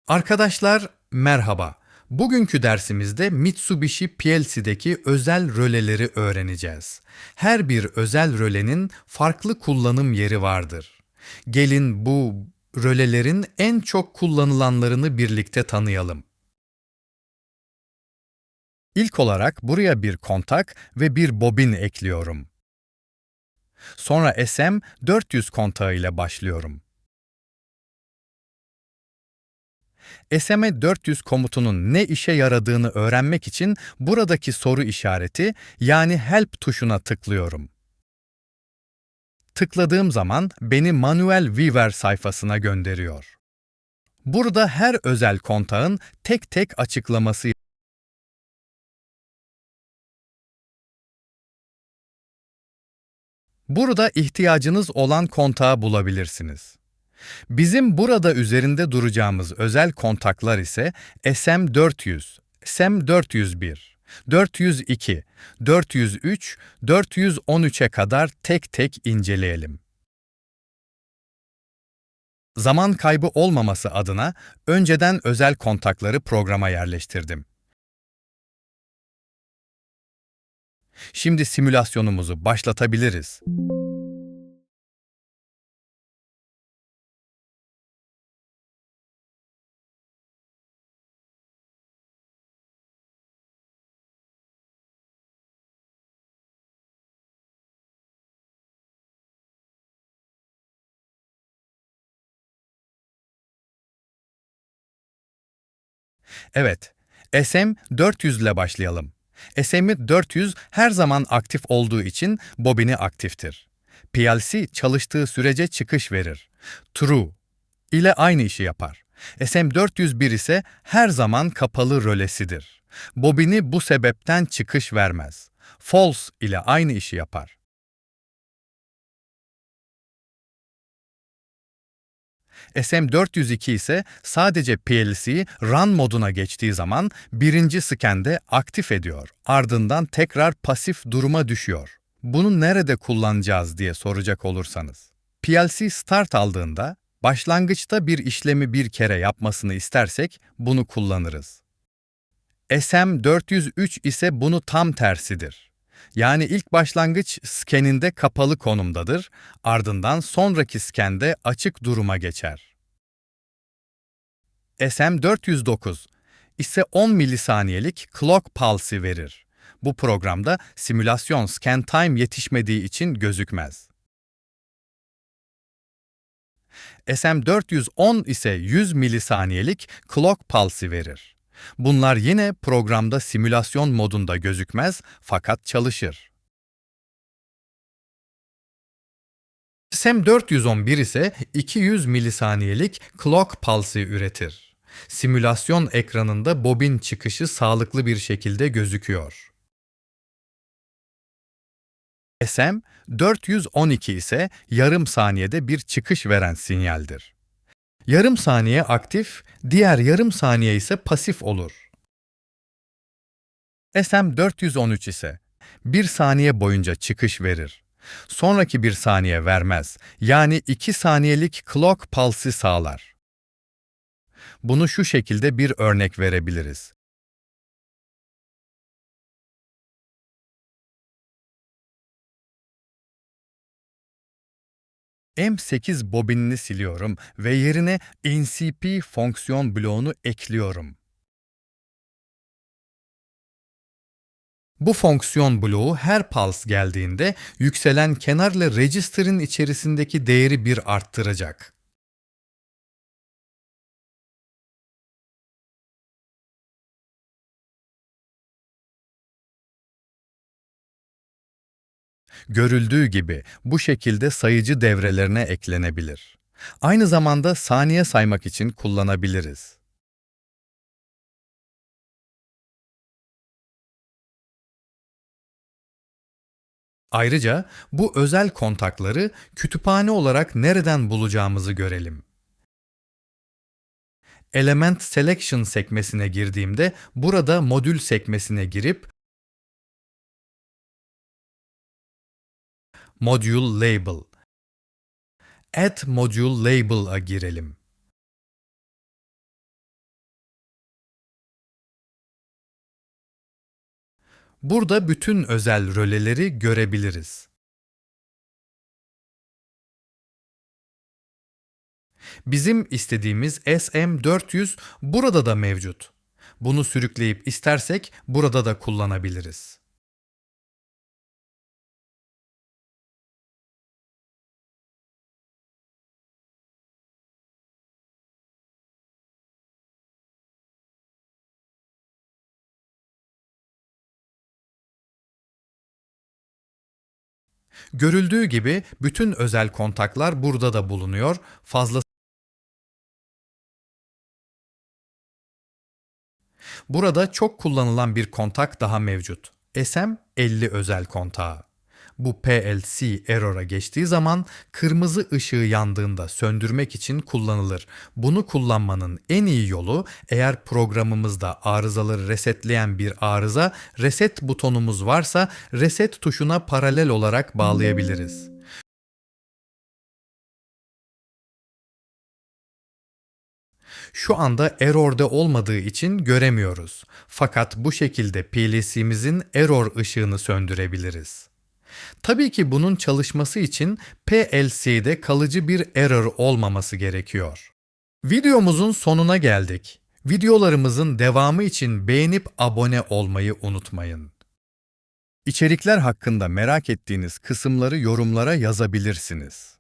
Arkadaşlar merhaba. Bugünkü dersimizde Mitsubishi PLC'deki özel röleleri öğreneceğiz. Her bir özel rölenin farklı kullanım yeri vardır. Gelin bu rölelerin en çok kullanılanlarını birlikte tanıyalım. İlk olarak buraya bir kontak ve bir bobin ekliyorum. Sonra SM400 kontağı ile başlıyorum. SM400 komutunun ne işe yaradığını öğrenmek için buradaki soru işareti yani Help tuşuna tıklıyorum. Tıkladığım zaman beni Manuel Weaver sayfasına gönderiyor. Burada her özel kontağın tek tek açıklaması. Burada ihtiyacınız olan kontağı bulabilirsiniz. Bizim burada üzerinde duracağımız özel kontaklar ise SM400, SM401, 402, 403, 413'e kadar tek tek inceleyelim. Zaman kaybı olmaması adına önceden özel kontakları programa yerleştirdim. Şimdi simülasyonumuzu başlatabiliriz. Evet, SM400 ile başlayalım. SM400 her zaman aktif olduğu için bobini aktiftir. PLC çalıştığı sürece çıkış verir. True ile aynı işi yapar. SM401 ise her zaman kapalı rölesidir. Bobini bu sebepten çıkış vermez. False ile aynı işi yapar. SM402 ise sadece PLC run moduna geçtiği zaman birinci skende aktif ediyor. Ardından tekrar pasif duruma düşüyor. Bunu nerede kullanacağız diye soracak olursanız. PLC start aldığında başlangıçta bir işlemi bir kere yapmasını istersek bunu kullanırız. SM403 ise bunu tam tersidir. Yani ilk başlangıç skeninde kapalı konumdadır, ardından sonraki skende açık duruma geçer. SM409 ise 10 milisaniyelik clock pulse'i verir. Bu programda simülasyon scan time yetişmediği için gözükmez. SM410 ise 100 milisaniyelik clock pulse'i verir. Bunlar yine programda simülasyon modunda gözükmez fakat çalışır. SM411 ise 200 milisaniyelik clock pulse'i üretir. Simülasyon ekranında bobin çıkışı sağlıklı bir şekilde gözüküyor. SM412 ise yarım saniyede bir çıkış veren sinyaldir. Yarım saniye aktif, diğer yarım saniye ise pasif olur. SM413 ise 1 saniye boyunca çıkış verir. Sonraki 1 saniye vermez. Yani 2 saniyelik clock pulse'i sağlar. Bunu şu şekilde bir örnek verebiliriz. M8 bobinini siliyorum ve yerine NCP fonksiyon bloğunu ekliyorum. Bu fonksiyon bloğu her pulse geldiğinde yükselen kenarla register'ın içerisindeki değeri bir arttıracak. Görüldüğü gibi bu şekilde sayıcı devrelerine eklenebilir. Aynı zamanda saniye saymak için kullanabiliriz. Ayrıca bu özel kontakları kütüphane olarak nereden bulacağımızı görelim. Element Selection sekmesine girdiğimde burada modül sekmesine girip Module Label, Add Module Label'a girelim. Burada bütün özel röleleri görebiliriz. Bizim istediğimiz SM400 burada da mevcut. Bunu sürükleyip istersek burada da kullanabiliriz. Görüldüğü gibi bütün özel kontaklar burada da bulunuyor. Burada çok kullanılan bir kontak daha mevcut. SM50 özel kontağı. Bu PLC error'a geçtiği zaman kırmızı ışığı yandığında söndürmek için kullanılır. Bunu kullanmanın en iyi yolu, eğer programımızda arızaları resetleyen bir arıza, reset butonumuz varsa reset tuşuna paralel olarak bağlayabiliriz. Şu anda error'de olmadığı için göremiyoruz. Fakat bu şekilde PLC'mizin error ışığını söndürebiliriz. Tabii ki bunun çalışması için PLC'de kalıcı bir error olmaması gerekiyor. Videomuzun sonuna geldik. Videolarımızın devamı için beğenip abone olmayı unutmayın. İçerikler hakkında merak ettiğiniz kısımları yorumlara yazabilirsiniz.